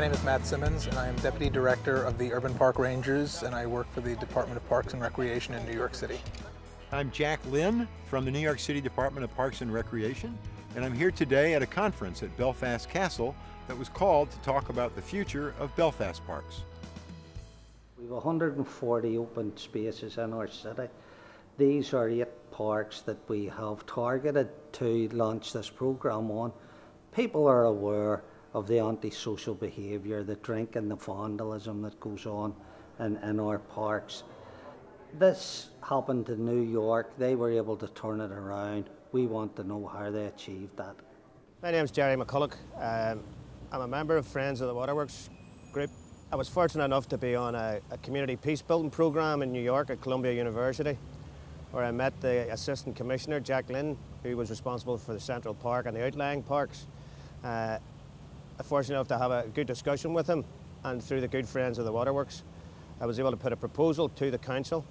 name is Matt Simmons, and I am Deputy Director of the Urban Park Rangers, and I work for the Department of Parks and Recreation in New York City. I'm Jack Lynn from the New York City Department of Parks and Recreation, and I'm here today at a conference at Belfast Castle that was called to talk about the future of Belfast parks. We have 140 open spaces in our city. These are 8 parks that we have targeted to launch this programme on. People are aware of the antisocial behaviour, the drinking, the vandalism that goes on in our parks. This happened in New York. They were able to turn it around. We want to know how they achieved that. My name's Jerry McCulloch. I'm a member of Friends of the Waterworks group. I was fortunate enough to be on a community peace building programme in New York at Columbia University, where I met the Assistant Commissioner, Jack Lynn, who was responsible for the Central Park and the outlying parks. I'm fortunate enough to have a good discussion with him, and through the good Friends of the Waterworks, I was able to put a proposal to the council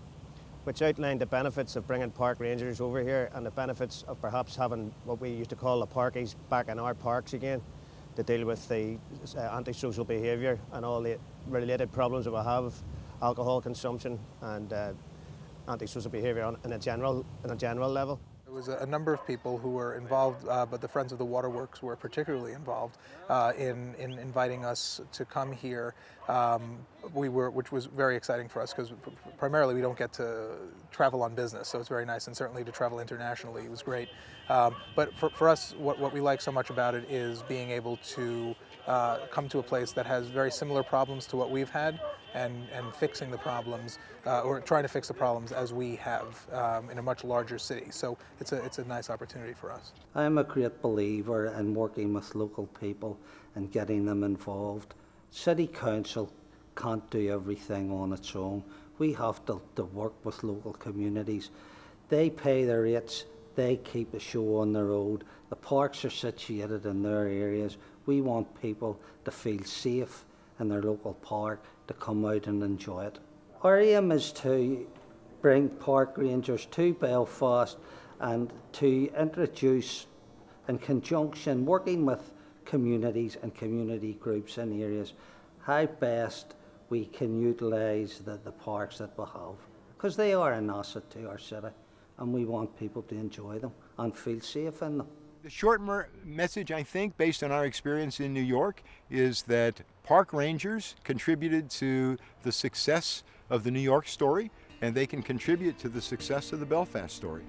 which outlined the benefits of bringing park rangers over here and the benefits of perhaps having what we used to call the parkies back in our parks again to deal with the antisocial behaviour and all the related problems that we have, alcohol consumption and antisocial behaviour on a general level. There was a number of people who were involved, but the Friends of the Waterworks were particularly involved in inviting us to come here. Which was very exciting for us because primarily we don't get to travel on business, so it's very nice, and certainly to travel internationally, it was great. But for us, what we like so much about it is being able to come to a place that has very similar problems to what we've had, and fixing the problems, or trying to fix the problems as we have in a much larger city. So it's a nice opportunity for us. I'm a great believer in working with local people and getting them involved. City Council can't do everything on its own. We have to work with local communities. They pay their rates, they keep a show on the road. The parks are situated in their areas. We want people to feel safe in their local park, to come out and enjoy it. Our aim is to bring park rangers to Belfast and to introduce, in conjunction, working with communities and community groups in areas, how best we can utilise the parks that we have, because they are an asset to our city and we want people to enjoy them and feel safe in them. The short message, I think, based on our experience in New York, is that park rangers contributed to the success of the New York story, and they can contribute to the success of the Belfast story.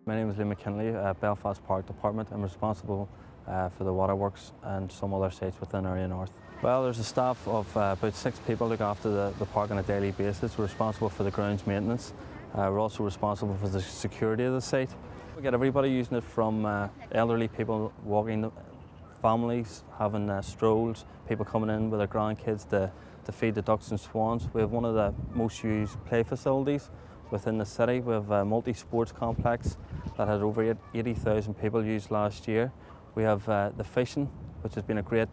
My name is Lee McKinley, Belfast Park Department. I'm responsible for the waterworks and some other sites within Area North. Well, there's a staff of about 6 people look after the park on a daily basis. We're responsible for the grounds maintenance. We're also responsible for the security of the site. We get everybody using it, from elderly people walking, families having strolls, people coming in with their grandkids to feed the ducks and swans. We have one of the most used play facilities within the city. We have a multi-sports complex that had over 80,000 people used last year. We have the fishing, which has been a great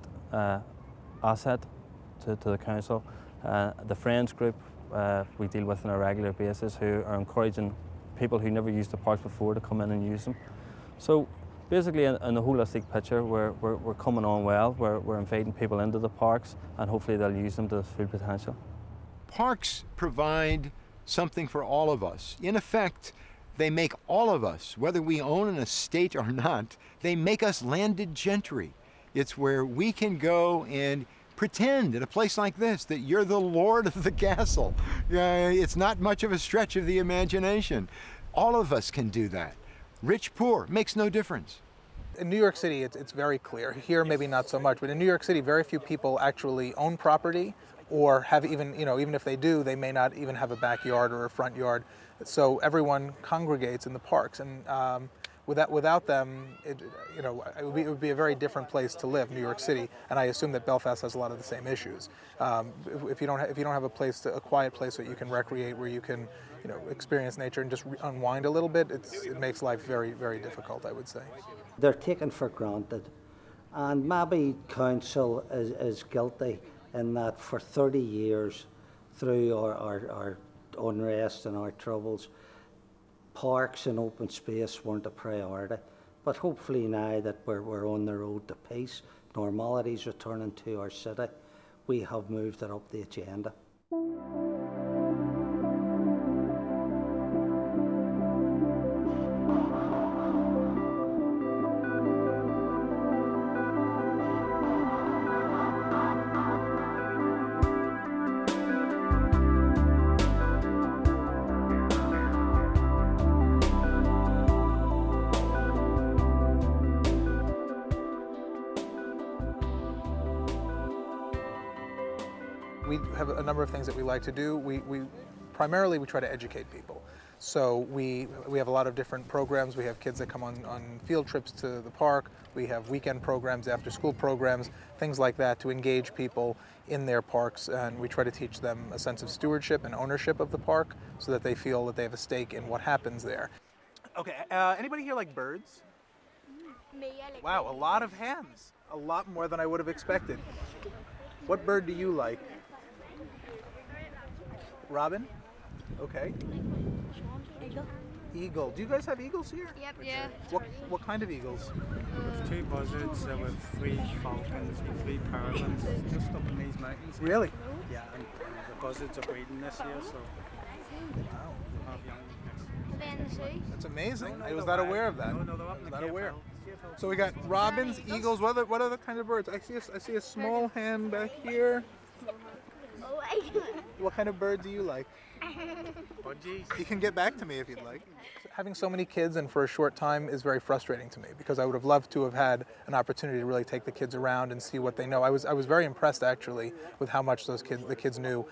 asset to the council. The Friends group we deal with on a regular basis, who are encouraging people who never used the parks before to come in and use them. So basically, in the holistic picture, we're coming on well. We're inviting people into the parks, and hopefully they'll use them to their full potential. Parks provide something for all of us. In effect, they make all of us, whether we own an estate or not, they make us landed gentry. It's where we can go and pretend at a place like this that you're the lord of the castle. It's not much of a stretch of the imagination. All of us can do that. Rich, poor, makes no difference. In New York City, it's very clear. Here, maybe not so much, but in New York City, very few people actually own property, or have even if they do, they may not even have a backyard or a front yard. So everyone congregates in the parks, and without them, it would be a very different place to live, New York City, and I assume that Belfast has a lot of the same issues. If you don't have a quiet place that you can recreate, where you can experience nature and just unwind a little bit, it makes life very, very difficult, I would say. They're taken for granted, and maybe council is guilty in that for 30 years, through our unrest and our troubles, parks and open space weren't a priority. But hopefully now that we're on the road to peace, normality's returning to our city, we have moved it up the agenda. We have a number of things that we like to do. Primarily we try to educate people. So we have a lot of different programs. We have kids that come on field trips to the park. We have weekend programs, after school programs, things like that to engage people in their parks, and we try to teach them a sense of stewardship and ownership of the park so that they feel that they have a stake in what happens there. Okay, anybody here like birds? Me, I like Wow, a lot of hands. A lot more than I would have expected. What bird do you like? Robin? Okay. eagle. Eagle. Do you guys have eagles here? Yep. Yeah. What kind of eagles? With 2 buzzards, with 3 falcons, with 3 pelicans, just up in these mountains. Really? Yeah, and the buzzards are breeding this year, so Wow. we'll have young next. Are they in the sea? That's amazing. No, I was they're not wild. aware of that. No, they're up I in was the not aware. Cave Hill. So we got robins, eagles. What other kind of birds? I see a small hen back here. Oh, What kind of bird do you like? Budgies. You can get back to me if you'd like. Having so many kids and for a short time is very frustrating to me, because I would have loved to have had an opportunity to really take the kids around and see what they know. I was very impressed actually with how much the kids knew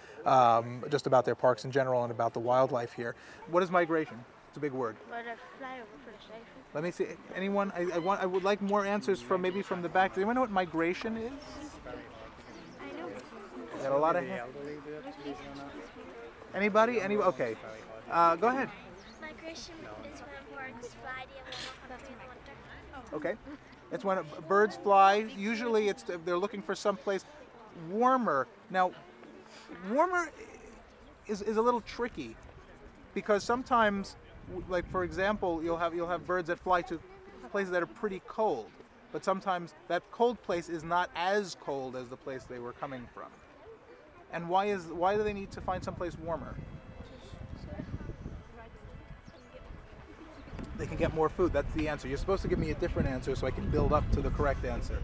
just about their parks in general and about the wildlife here. What is migration? It's a big word. But I fly over for the station. Let me see. Anyone? I would like more answers from maybe from the back. Does anyone know what migration is? I know. We got a lot of The elderly do it, believe it or not. Anybody? Okay. Go ahead. Migration is when birds fly the winter. Okay. It's when birds fly. Usually they're looking for someplace warmer. Now, warmer is a little tricky, because sometimes, like for example, you'll have birds that fly to places that are pretty cold, but sometimes that cold place is not as cold as the place they were coming from. And why do they need to find someplace warmer? They can get more food. That's the answer. You're supposed to give me a different answer so I can build up to the correct answer.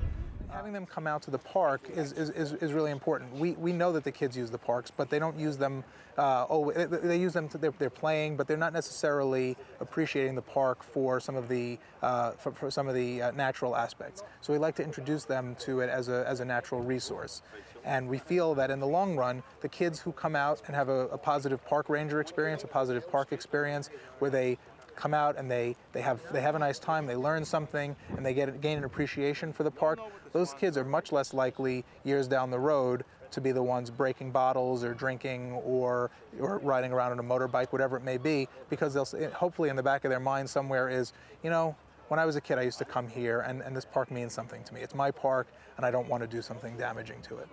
Having them come out to the park is really important. We know that the kids use the parks, but they don't use them. They use them. They're playing, but they're not necessarily appreciating the park for some of the natural aspects. So we like to introduce them to it as a natural resource. And we feel that in the long run, the kids who come out and have a positive park ranger experience, a positive park experience, where they come out and they have a nice time, they learn something, and they gain an appreciation for the park, those kids are much less likely years down the road to be the ones breaking bottles or drinking or riding around on a motorbike, whatever it may be, because they'll hopefully in the back of their mind somewhere is, when I was a kid I used to come here and this park means something to me. It's my park and I don't want to do something damaging to it.